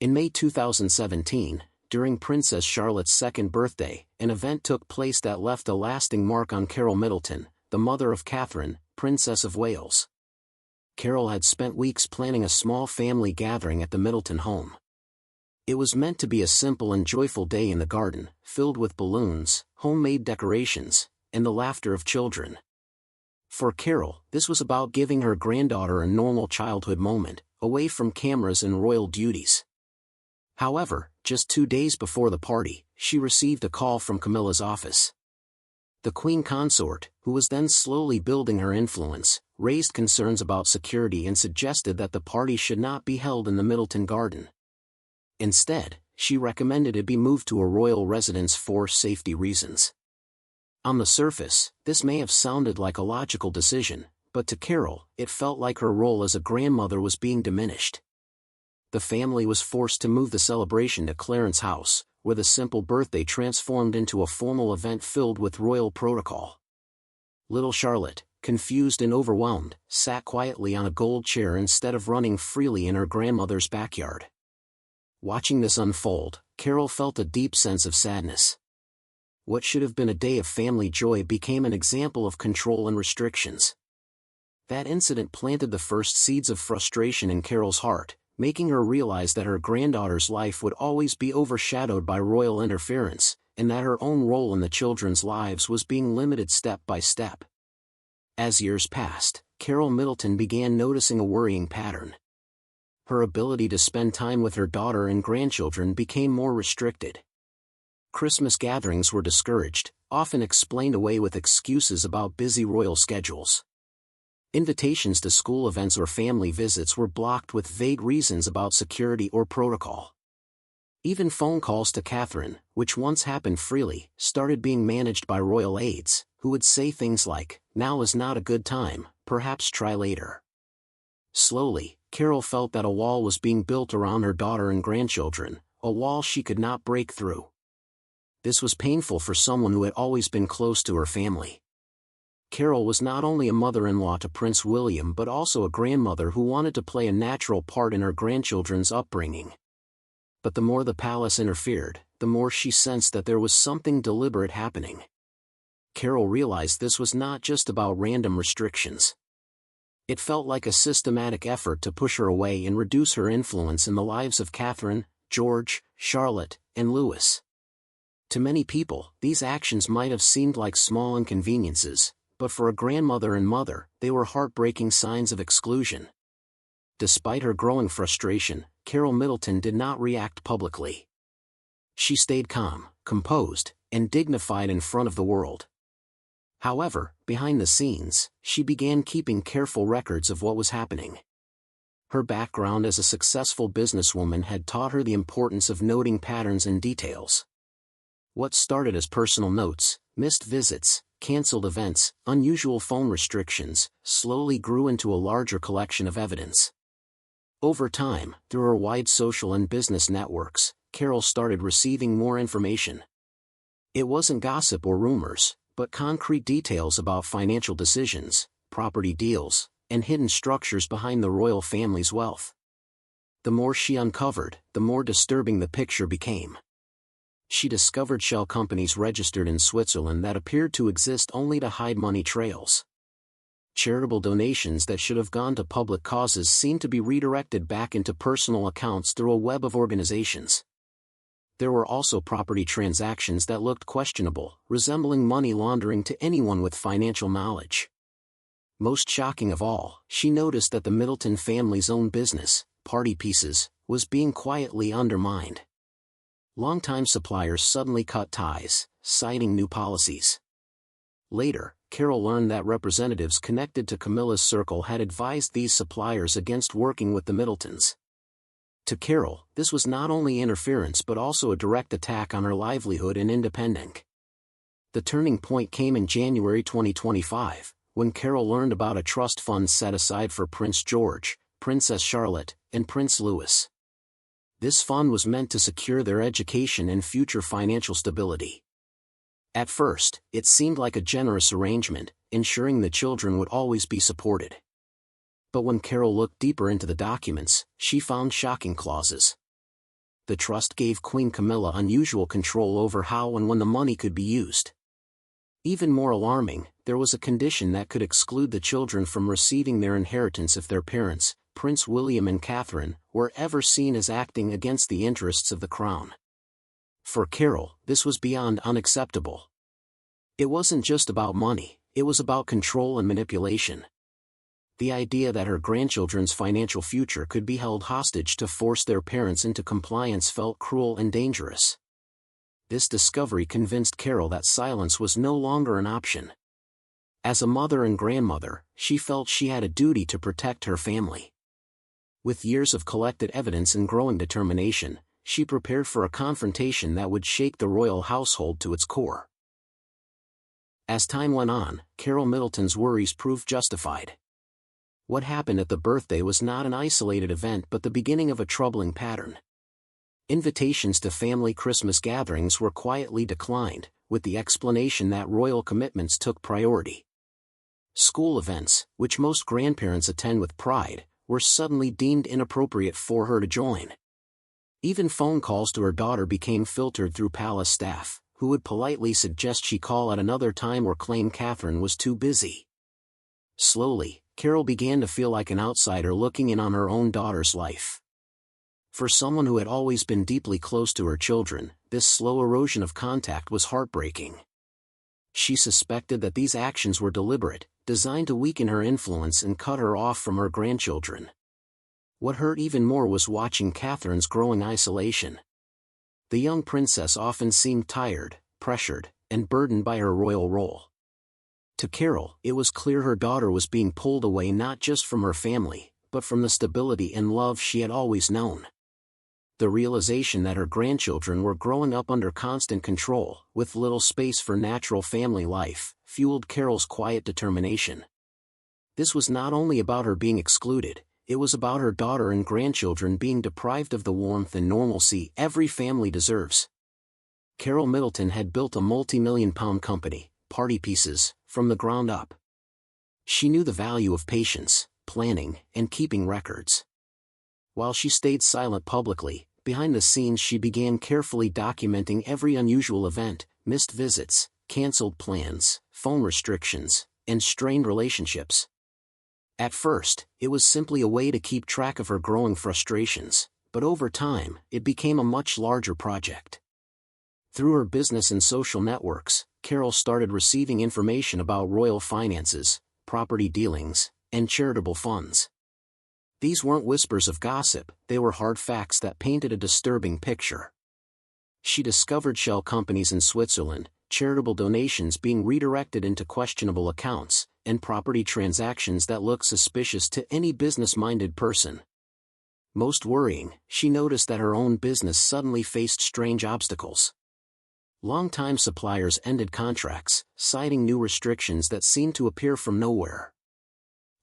In May 2017, during Princess Charlotte's second birthday, an event took place that left a lasting mark on Carole Middleton, the mother of Catherine, Princess of Wales. Carole had spent weeks planning a small family gathering at the Middleton home. It was meant to be a simple and joyful day in the garden, filled with balloons, homemade decorations, and the laughter of children. For Carole, this was about giving her granddaughter a normal childhood moment, away from cameras and royal duties. However, just 2 days before the party, she received a call from Camilla's office. The Queen consort, who was then slowly building her influence, raised concerns about security and suggested that the party should not be held in the Middleton garden. Instead, she recommended it be moved to a royal residence for safety reasons. On the surface, this may have sounded like a logical decision, but to Carole, it felt like her role as a grandmother was being diminished. The family was forced to move the celebration to Clarence House, where the simple birthday transformed into a formal event filled with royal protocol. Little Charlotte, confused and overwhelmed, sat quietly on a gold chair instead of running freely in her grandmother's backyard. Watching this unfold, Carole felt a deep sense of sadness. What should have been a day of family joy became an example of control and restrictions. That incident planted the first seeds of frustration in Carole's heart, making her realize that her granddaughter's life would always be overshadowed by royal interference, and that her own role in the children's lives was being limited step by step. As years passed, Carole Middleton began noticing a worrying pattern. Her ability to spend time with her daughter and grandchildren became more restricted. Christmas gatherings were discouraged, often explained away with excuses about busy royal schedules. Invitations to school events or family visits were blocked with vague reasons about security or protocol. Even phone calls to Catherine, which once happened freely, started being managed by royal aides, who would say things like, "Now is not a good time, perhaps try later." Slowly, Carole felt that a wall was being built around her daughter and grandchildren, a wall she could not break through. This was painful for someone who had always been close to her family. Carole was not only a mother-in-law to Prince William but also a grandmother who wanted to play a natural part in her grandchildren's upbringing. But the more the palace interfered, the more she sensed that there was something deliberate happening. Carole realized this was not just about random restrictions. It felt like a systematic effort to push her away and reduce her influence in the lives of Catherine, George, Charlotte, and Louis. To many people, these actions might have seemed like small inconveniences, but for a grandmother and mother, they were heartbreaking signs of exclusion. Despite her growing frustration, Carole Middleton did not react publicly. She stayed calm, composed, and dignified in front of the world. However, behind the scenes, she began keeping careful records of what was happening. Her background as a successful businesswoman had taught her the importance of noting patterns and details. What started as personal notes, missed visits, canceled events, unusual phone restrictions, slowly grew into a larger collection of evidence. Over time, through her wide social and business networks, Carole started receiving more information. It wasn't gossip or rumors, but concrete details about financial decisions, property deals, and hidden structures behind the royal family's wealth. The more she uncovered, the more disturbing the picture became. She discovered shell companies registered in Switzerland that appeared to exist only to hide money trails. Charitable donations that should have gone to public causes seemed to be redirected back into personal accounts through a web of organizations. There were also property transactions that looked questionable, resembling money laundering to anyone with financial knowledge. Most shocking of all, she noticed that the Middleton family's own business, Party Pieces, was being quietly undermined. Longtime suppliers suddenly cut ties, citing new policies. Later, Carole learned that representatives connected to Camilla's circle had advised these suppliers against working with the Middletons. To Carole, this was not only interference but also a direct attack on her livelihood and independence. The turning point came in January 2025, when Carole learned about a trust fund set aside for Prince George, Princess Charlotte, and Prince Louis. This fund was meant to secure their education and future financial stability. At first, it seemed like a generous arrangement, ensuring the children would always be supported. But when Carole looked deeper into the documents, she found shocking clauses. The trust gave Queen Camilla unusual control over how and when the money could be used. Even more alarming, there was a condition that could exclude the children from receiving their inheritance if their parents, Prince William and Catherine, were ever seen as acting against the interests of the crown. For Carole, this was beyond unacceptable. It wasn't just about money, it was about control and manipulation. The idea that her grandchildren's financial future could be held hostage to force their parents into compliance felt cruel and dangerous. This discovery convinced Carole that silence was no longer an option. As a mother and grandmother, she felt she had a duty to protect her family. With years of collected evidence and growing determination, she prepared for a confrontation that would shake the royal household to its core. As time went on, Carole Middleton's worries proved justified. What happened at the birthday was not an isolated event but the beginning of a troubling pattern. Invitations to family Christmas gatherings were quietly declined, with the explanation that royal commitments took priority. School events, which most grandparents attend with pride, were suddenly deemed inappropriate for her to join. Even phone calls to her daughter became filtered through palace staff, who would politely suggest she call at another time or claim Catherine was too busy. Slowly, Carole began to feel like an outsider looking in on her own daughter's life. For someone who had always been deeply close to her children, this slow erosion of contact was heartbreaking. She suspected that these actions were deliberate, designed to weaken her influence and cut her off from her grandchildren. What hurt even more was watching Catherine's growing isolation. The young princess often seemed tired, pressured, and burdened by her royal role. To Carole, it was clear her daughter was being pulled away not just from her family, but from the stability and love she had always known. The realization that her grandchildren were growing up under constant control, with little space for natural family life, fueled Carole's quiet determination. This was not only about her being excluded, it was about her daughter and grandchildren being deprived of the warmth and normalcy every family deserves. Carole Middleton had built a multi-million-pound company, Party Pieces, from the ground up. She knew the value of patience, planning, and keeping records. While she stayed silent publicly, behind the scenes she began carefully documenting every unusual event, missed visits, canceled plans, phone restrictions, and strained relationships. At first, it was simply a way to keep track of her growing frustrations, but over time, it became a much larger project. Through her business and social networks, Carole started receiving information about royal finances, property dealings, and charitable funds. These weren't whispers of gossip, they were hard facts that painted a disturbing picture. She discovered shell companies in Switzerland, charitable donations being redirected into questionable accounts, and property transactions that looked suspicious to any business-minded person. Most worrying, she noticed that her own business suddenly faced strange obstacles. Longtime suppliers ended contracts, citing new restrictions that seemed to appear from nowhere.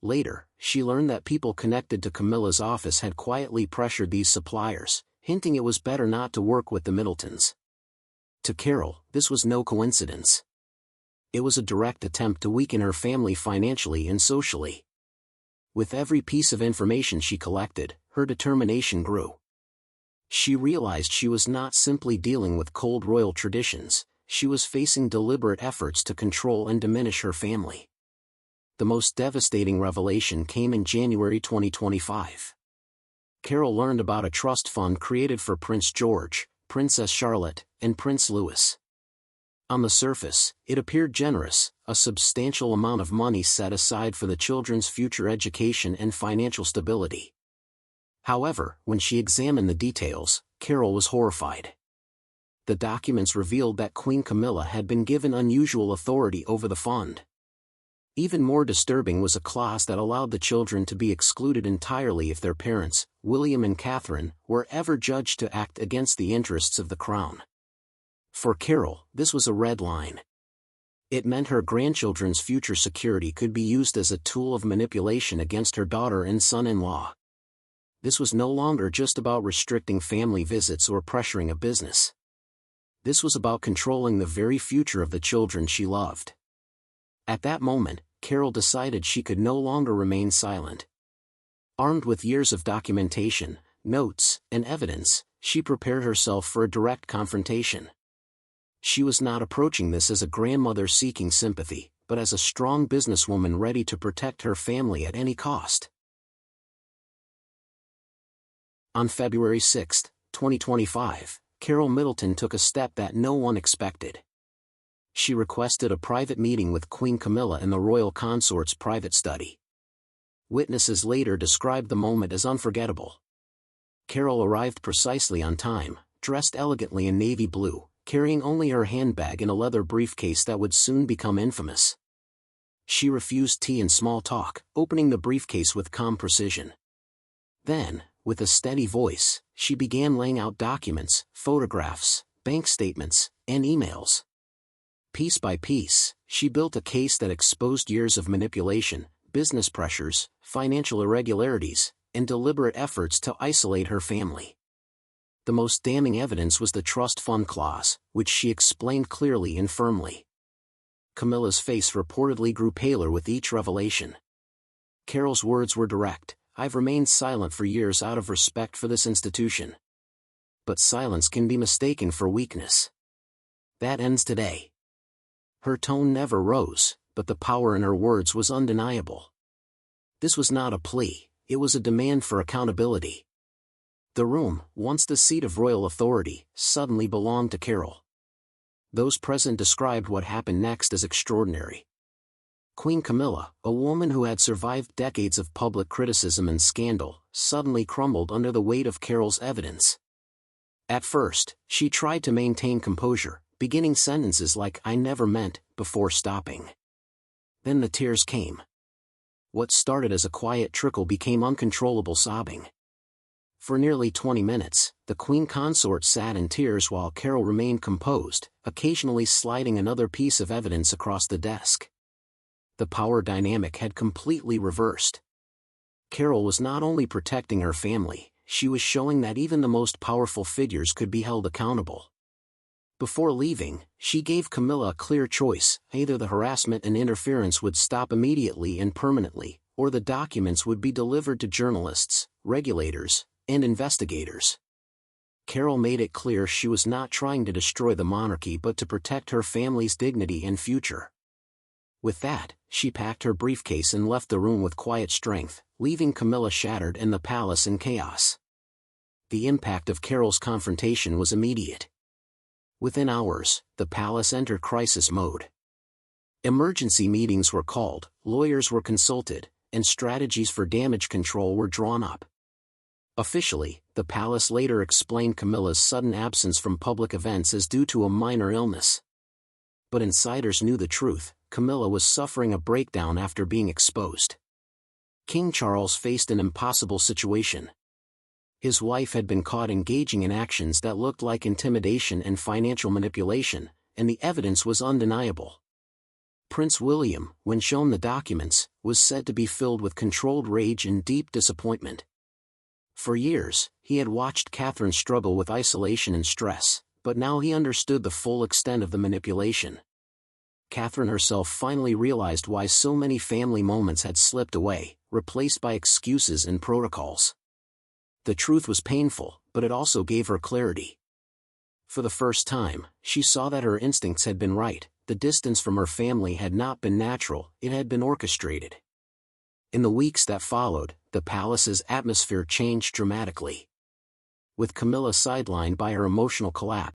Later, she learned that people connected to Camilla's office had quietly pressured these suppliers, hinting it was better not to work with the Middletons. To Carole, this was no coincidence. It was a direct attempt to weaken her family financially and socially. With every piece of information she collected, her determination grew. She realized she was not simply dealing with cold royal traditions, she was facing deliberate efforts to control and diminish her family. The most devastating revelation came in January 2025. Carole learned about a trust fund created for Prince George, Princess Charlotte, and Prince Louis. On the surface, it appeared generous, a substantial amount of money set aside for the children's future education and financial stability. However, when she examined the details, Carole was horrified. The documents revealed that Queen Camilla had been given unusual authority over the fund. Even more disturbing was a clause that allowed the children to be excluded entirely if their parents, William and Catherine, were ever judged to act against the interests of the crown. For Carole, this was a red line. It meant her grandchildren's future security could be used as a tool of manipulation against her daughter and son-in-law. This was no longer just about restricting family visits or pressuring a business. This was about controlling the very future of the children she loved. At that moment, Carole decided she could no longer remain silent. Armed with years of documentation, notes, and evidence, she prepared herself for a direct confrontation. She was not approaching this as a grandmother seeking sympathy, but as a strong businesswoman ready to protect her family at any cost. On February 6, 2025, Carole Middleton took a step that no one expected. She requested a private meeting with Queen Camilla in the royal consort's private study. Witnesses later described the moment as unforgettable. Carole arrived precisely on time, dressed elegantly in navy blue, carrying only her handbag and a leather briefcase that would soon become infamous. She refused tea and small talk, opening the briefcase with calm precision. Then, with a steady voice, she began laying out documents, photographs, bank statements, and emails. Piece by piece, she built a case that exposed years of manipulation, business pressures, financial irregularities, and deliberate efforts to isolate her family. The most damning evidence was the trust fund clause, which she explained clearly and firmly. Camilla's face reportedly grew paler with each revelation. Carole's words were direct: "I've remained silent for years out of respect for this institution. But silence can be mistaken for weakness. That ends today." Her tone never rose, but the power in her words was undeniable. This was not a plea, it was a demand for accountability. The room, once the seat of royal authority, suddenly belonged to Carole. Those present described what happened next as extraordinary. Queen Camilla, a woman who had survived decades of public criticism and scandal, suddenly crumbled under the weight of Carole's evidence. At first, she tried to maintain composure, beginning sentences like "I never meant," before stopping. Then the tears came. What started as a quiet trickle became uncontrollable sobbing. For nearly 20 minutes, the Queen Consort sat in tears while Carole remained composed, occasionally sliding another piece of evidence across the desk. The power dynamic had completely reversed. Carole was not only protecting her family, she was showing that even the most powerful figures could be held accountable. Before leaving, she gave Camilla a clear choice: either the harassment and interference would stop immediately and permanently, or the documents would be delivered to journalists, regulators, and investigators. Carole made it clear she was not trying to destroy the monarchy but to protect her family's dignity and future. With that, she packed her briefcase and left the room with quiet strength, leaving Camilla shattered and the palace in chaos. The impact of Carole's confrontation was immediate. Within hours, the palace entered crisis mode. Emergency meetings were called, lawyers were consulted, and strategies for damage control were drawn up. Officially, the palace later explained Camilla's sudden absence from public events as due to a minor illness. But insiders knew the truth: Camilla was suffering a breakdown after being exposed. King Charles faced an impossible situation. His wife had been caught engaging in actions that looked like intimidation and financial manipulation, and the evidence was undeniable. Prince William, when shown the documents, was said to be filled with controlled rage and deep disappointment. For years, he had watched Catherine struggle with isolation and stress, but now he understood the full extent of the manipulation. Catherine herself finally realized why so many family moments had slipped away, replaced by excuses and protocols. The truth was painful, but it also gave her clarity. For the first time, she saw that her instincts had been right: the distance from her family had not been natural, it had been orchestrated. In the weeks that followed, the palace's atmosphere changed dramatically. With Camilla sidelined by her emotional collapse,